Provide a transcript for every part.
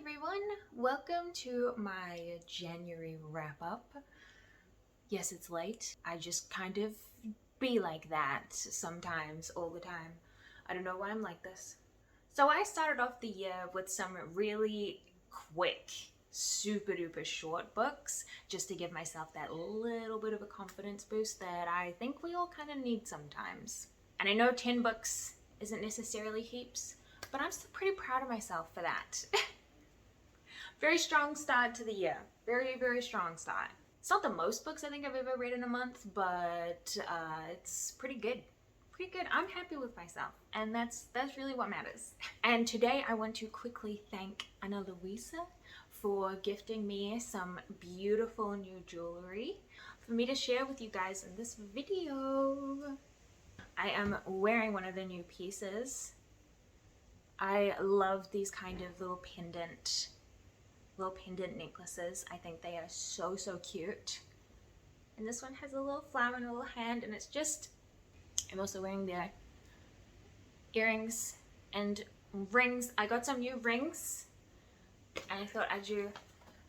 everyone, welcome to my January wrap-up. Yes, it's late. I just kind of be like that sometimes, all the time. I don't know why I'm like this. So I started off the year with some really quick, super duper short books just to give myself that little bit of a confidence boost that I think we all kind of need sometimes. And I know 10 books isn't necessarily heaps, but I'm still pretty proud of myself for that. Very strong start to the year. Very, very strong start. It's not the most books I think I've ever read in a month, but it's pretty good. Pretty good. I'm happy with myself, and that's really what matters. And today I want to quickly thank Ana Luisa for gifting me some beautiful new jewelry for me to share with you guys in this video. I am wearing one of the new pieces. I love these kind of little pendant necklaces. I think they are so cute. And this one has a little flower and a little hand, and it's just, I'm also wearing the earrings and rings. I got some new rings and I thought I'd do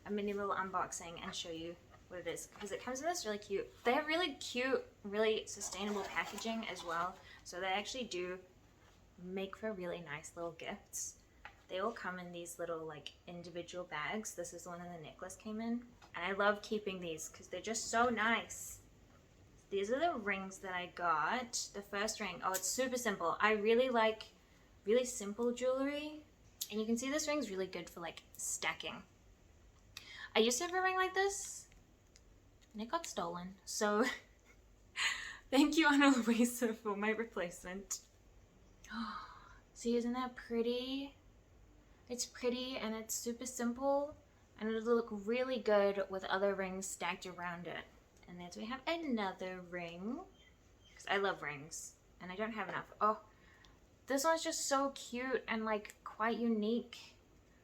a mini little unboxing and show you what it is, because it comes in this really cute, they have really cute, really sustainable packaging as well, so they actually do make for really nice little gifts. They all come in these little like individual bags. This is the one that the necklace came in. And I love keeping these because they're just so nice. These are the rings that I got. The first ring, oh, it's super simple. I really like really simple jewelry. And you can see this ring's really good for like stacking. I used to have a ring like this and it got stolen. So thank you, Ana Luisa, for my replacement. See, isn't that pretty? It's pretty and it's super simple, and it'll look really good with other rings stacked around it. And then we have another ring, because I love rings and I don't have enough. Oh, this one's just so cute and like quite unique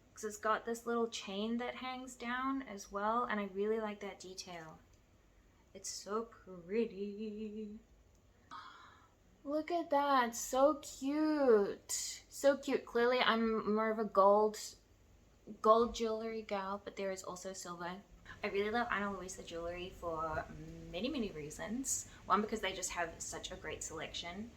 because it's got this little chain that hangs down as well, and I really like that detail. It's so pretty. Look at that, so cute. So cute. Clearly I'm more of a gold jewelry gal, but there is also silver. I really love Ana Luisa jewelry for many reasons. One, because they just have such a great selection.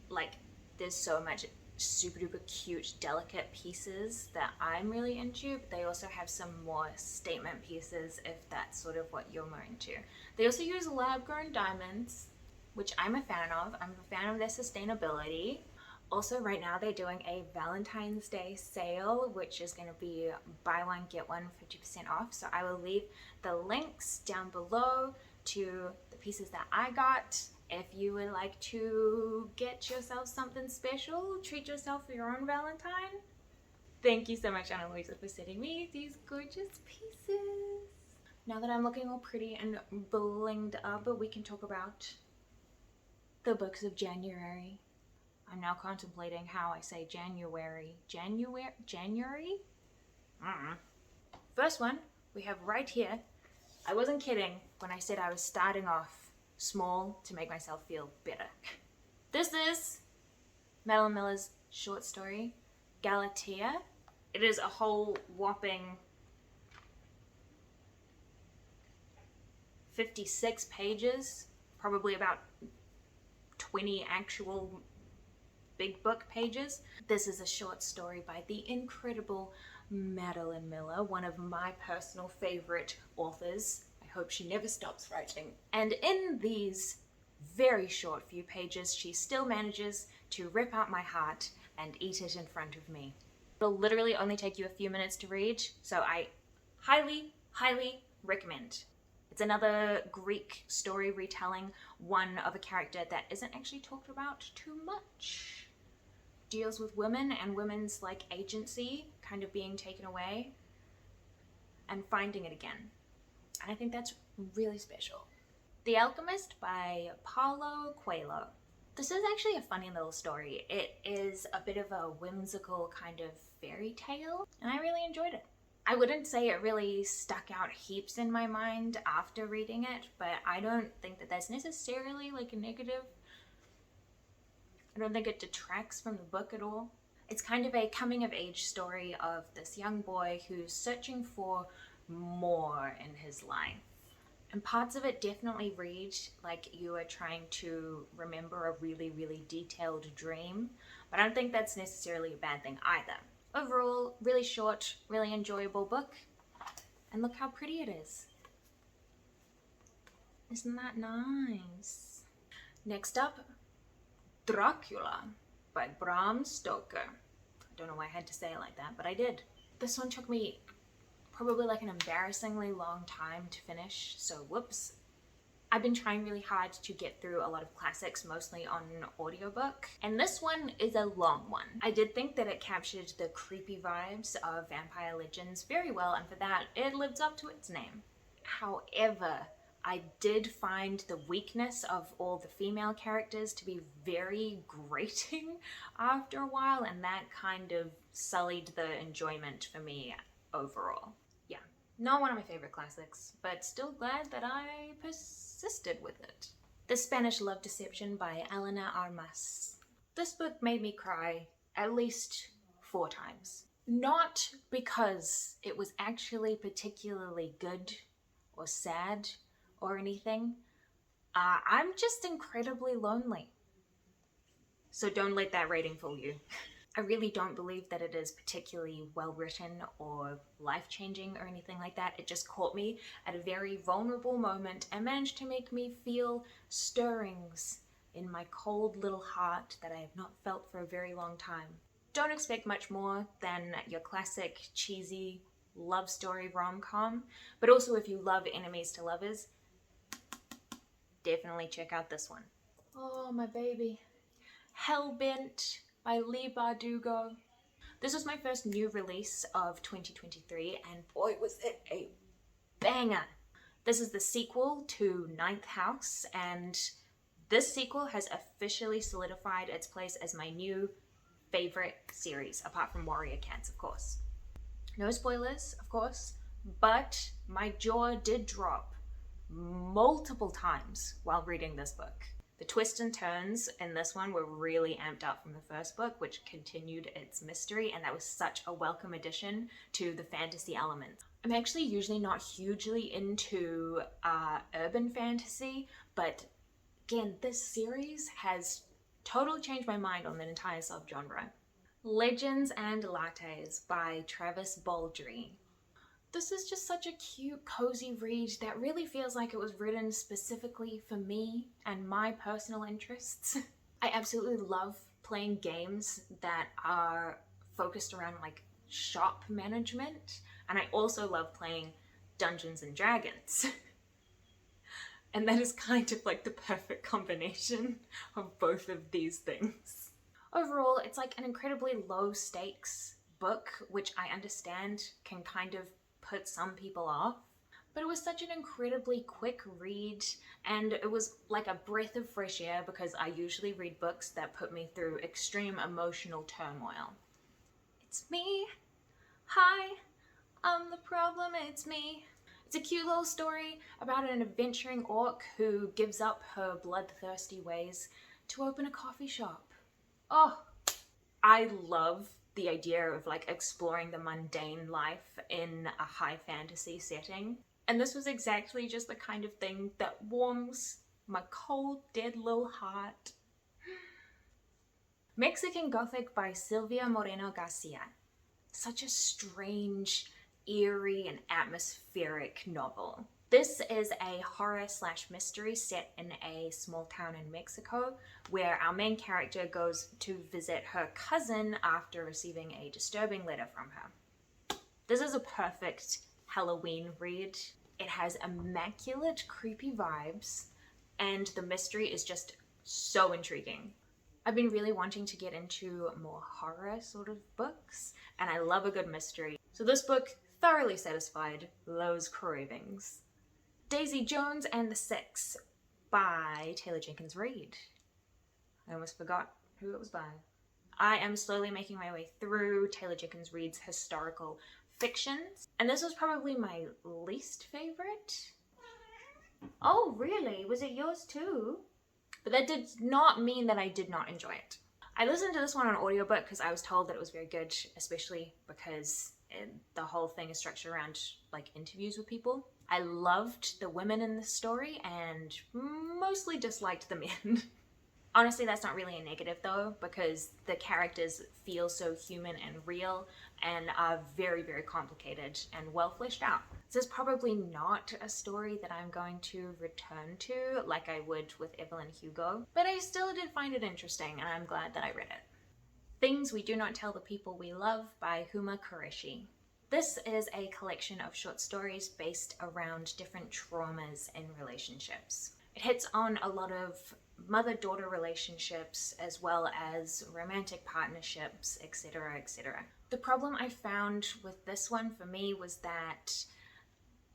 Like, there's so much super duper cute, delicate pieces that I'm really into, but they also have some more statement pieces if that's sort of what you're more into. They also use lab-grown diamonds, which I'm a fan of. I'm a fan of their sustainability. Also, right now they're doing a Valentine's Day sale, which is going to be buy one, get one 50% off. So I will leave the links down below to the pieces that I got. If you would like to get yourself something special, treat yourself for your own Valentine. Thank you so much, Ana Luisa, for sending me these gorgeous pieces. Now that I'm looking all pretty and blinged up, we can talk about the books of January. I'm now contemplating how I say January. January? First one we have right here. I wasn't kidding when I said I was starting off small to make myself feel better. This is Madeline Miller's short story, Galatea. It is a whole whopping 56 pages, probably about 20 actual big book pages. This is a short story by the incredible Madeline Miller, one of my personal favorite authors. I hope she never stops writing. And in these very short few pages, she still manages to rip out my heart and eat it in front of me. It'll literally only take you a few minutes to read, so I highly recommend. It's another Greek story retelling, one of a character that isn't actually talked about too much. Deals with women and women's like agency kind of being taken away and finding it again. And I think that's really special. The Alchemist by Paulo Coelho. This is actually a funny little story. It is a bit of a whimsical kind of fairy tale, and I really enjoyed it. I wouldn't say it really stuck out heaps in my mind after reading it, but I don't think that that's necessarily like a negative. I don't think it detracts from the book at all. It's kind of a coming of age story of this young boy who's searching for more in his life. And parts of it definitely read like you are trying to remember a really, really detailed dream, but I don't think that's necessarily a bad thing either. Overall, really short, really enjoyable book, and look how pretty it is. Isn't that nice? Next up, Dracula by Bram Stoker. I don't know why I had to say it like that, but I did. This one took me probably like an embarrassingly long time to finish, so whoops. I've been trying really hard to get through a lot of classics, mostly on audiobook, and this one is a long one. I did think that it captured the creepy vibes of Vampire Legends very well, and for that, it lives up to its name. However, I did find the weakness of all the female characters to be very grating after a while, and that kind of sullied the enjoyment for me overall. Yeah, not one of my favorite classics, but still glad that I persisted with it. The Spanish Love Deception by Elena Armas. This book made me cry at least 4 times. Not because it was actually particularly good or sad or anything. I'm just incredibly lonely. So don't let that rating fool you. I really don't believe that it is particularly well written or life-changing or anything like that. It just caught me at a very vulnerable moment and managed to make me feel stirrings in my cold little heart that I have not felt for a very long time. Don't expect much more than your classic cheesy love story rom-com, but also if you love enemies to lovers, definitely check out this one. Oh, my baby. Hellbent by Leigh Bardugo. This was my first new release of 2023, and boy was it a banger. This is the sequel to Ninth House, and this sequel has officially solidified its place as my new favorite series, apart from Warrior Cats, of course. No spoilers, of course, but my jaw did drop multiple times while reading this book. The twists and turns in this one were really amped up from the first book, which continued its mystery, and that was such a welcome addition to the fantasy element. I'm actually usually not hugely into urban fantasy, but again, this series has totally changed my mind on the entire subgenre. Legends and Lattes by Travis Baldry. This is just such a cute, cozy read that really feels like it was written specifically for me and my personal interests. I absolutely love playing games that are focused around like shop management, and I also love playing Dungeons and Dragons. And that is kind of like the perfect combination of both of these things. Overall, it's like an incredibly low stakes book, which I understand can kind of put some people off, but it was such an incredibly quick read, and it was like a breath of fresh air because I usually read books that put me through extreme emotional turmoil. It's me. Hi, I'm the problem, it's me. It's a cute little story about an adventuring orc who gives up her bloodthirsty ways to open a coffee shop. Oh, I love the idea of like exploring the mundane life in a high fantasy setting. And this was exactly just the kind of thing that warms my cold, dead little heart. Mexican Gothic by Silvia Moreno Garcia. Such a strange, eerie, and atmospheric novel. This is a horror/mystery set in a small town in Mexico where our main character goes to visit her cousin after receiving a disturbing letter from her. This is a perfect Halloween read. It has immaculate, creepy vibes, and the mystery is just so intriguing. I've been really wanting to get into more horror sort of books, and I love a good mystery. So this book thoroughly satisfied those cravings. Daisy Jones and the Six by Taylor Jenkins Reid. I almost forgot who it was by. I am slowly making my way through Taylor Jenkins Reid's historical fictions, and this was probably my least favorite. Oh, really? Was it yours too? But that did not mean that I did not enjoy it. I listened to this one on audiobook because I was told that it was very good, especially because the whole thing is structured around like interviews with people. I loved the women in this story and mostly disliked the men. Honestly, that's not really a negative though, because the characters feel so human and real and are very, very complicated and well fleshed out. This is probably not a story that I'm going to return to like I would with Evelyn Hugo, but I still did find it interesting and I'm glad that I read it. Things We Do Not Tell the People We Love by Huma Qureshi. This is a collection of short stories based around different traumas in relationships. It hits on a lot of mother-daughter relationships as well as romantic partnerships, etc., etc. The problem I found with this one for me was that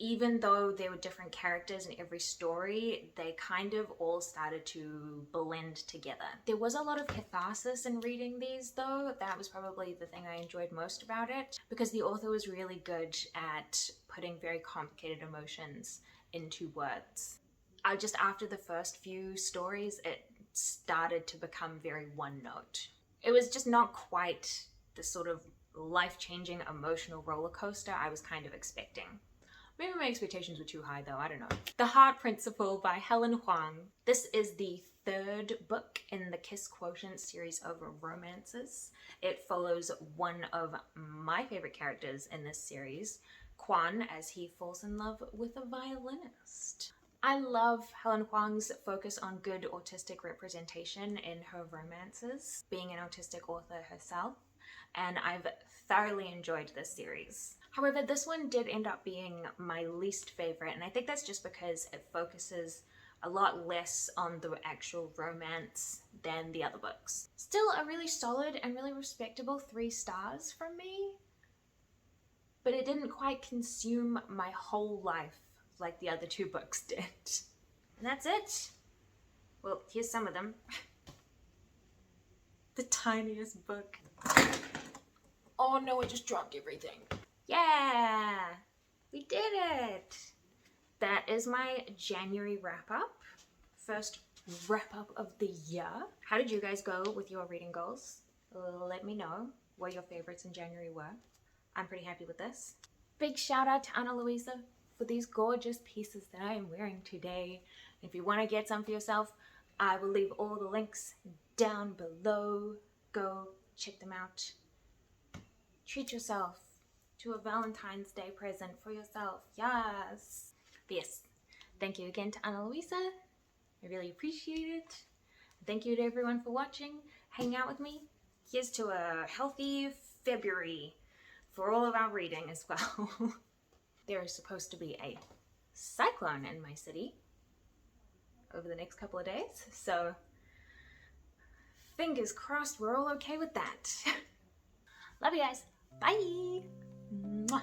even though there were different characters in every story, they kind of all started to blend together. There was a lot of catharsis in reading these though. That was probably the thing I enjoyed most about it, because the author was really good at putting very complicated emotions into words. Just after the first few stories, it started to become very one note. It was just not quite the sort of life-changing emotional roller coaster I was kind of expecting. Maybe my expectations were too high though, I don't know. The Heart Principle by Helen Hoang. This is the third book in the Kiss Quotient series of romances. It follows one of my favorite characters in this series, Quan, as he falls in love with a violinist. I love Helen Hoang's focus on good autistic representation in her romances, being an autistic author herself, and I've thoroughly enjoyed this series. However, this one did end up being my least favorite, and I think that's just because it focuses a lot less on the actual romance than the other books. Still a really solid and really respectable 3 stars from me, but it didn't quite consume my whole life like the other 2 books did. And that's it. Well, here's some of them. The tiniest book. Oh no, I just dropped everything. Yeah, we did it. That is my January wrap up. First wrap up of the year. How did you guys go with your reading goals? Let me know what your favorites in January were. I'm pretty happy with this. Big shout out to Ana Luisa for these gorgeous pieces that I am wearing today. If you want to get some for yourself, I will leave all the links down below. Go check them out. Treat yourself to a Valentine's Day present for yourself. Yes. But yes, thank you again to Ana Luisa. I really appreciate it. Thank you to everyone for watching, hanging out with me. Here's to a healthy February for all of our reading as well. There is supposed to be a cyclone in my city over the next couple of days, so fingers crossed we're all okay with that. Love you guys. Bye. Mwah.